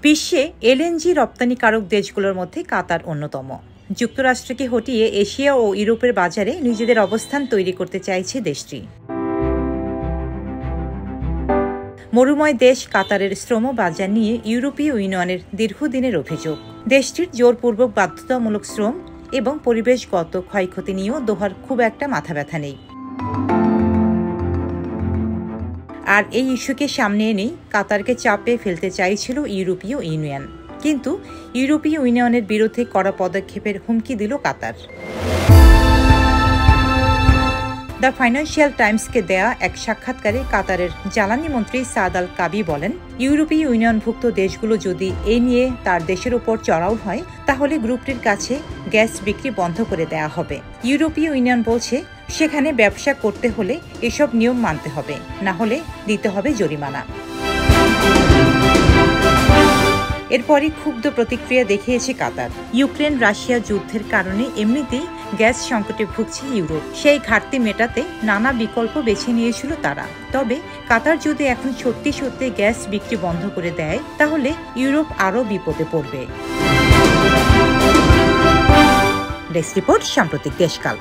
বিশ্বে এলএনজি রপ্তানিকারক দেশগুলোর মধ্যে কাতার অন্যতম। যুক্তরাষ্ট্রকে হটিয়ে এশিয়া ও ইউরোপের বাজারে নিজেদের অবস্থান তৈরি করতে চাইছে দেশটি। মরুময় দেশ কাতারের শ্রম বাজার নিয়ে ইউরোপীয় ইউনিয়নের দীর্ঘদিনের অভিযোগ। দেশটির জোরপূর্বক বাধ্যতামূলক শ্রম এবং পরিবেশগত ক্ষয়ক্ষতি নিয়েও দোহার খুব একটা মাথা ব্যথা নেই। আর এই ইস্যুকে সামনে এনেই কাতারকে চাপে ফেলতে চাইছিল ইউরোপীয় ইউনিয়ন, কিন্তু ইউরোপীয় ইউনিয়নের বিরুদ্ধে কড়া পদক্ষেপের হুমকি দিল কাতার। দ্য ফাইন্যান্সিয়াল টাইমসকে দেয়া এক সাক্ষাৎকারে কাতারের জ্বালানি মন্ত্রী সাদ আল কাবি বলেন, ইউরোপীয় ইউনিয়নভুক্ত দেশগুলো যদি এ নিয়ে তার দেশের উপর চড়াও হয় তাহলে গ্রুপটির কাছে গ্যাস বিক্রি বন্ধ করে দেয়া হবে। ইউরোপীয় ইউনিয়ন বলছে সেখানে ব্যবসা করতে হলে এসব নিয়ম মানতে হবে, না হলে দিতে হবে জরিমানা। এরপরই ক্ষুব্ধ প্রতিক্রিয়া দেখিয়েছে কাতার। ইউক্রেন রাশিয়া যুদ্ধের কারণে এমনিতেই গ্যাস সংকটে ভুগছে ইউরোপ। সেই ঘাটতি মেটাতে নানা বিকল্প বেছে নিয়েছিল তারা। তবে কাতার যদি এখন সত্যি সত্যি গ্যাস বিক্রি বন্ধ করে দেয় তাহলে ইউরোপ আরও বিপদে পড়বে। ডেস্ক রিপোর্ট, সাম্প্রতিক দেশকাল।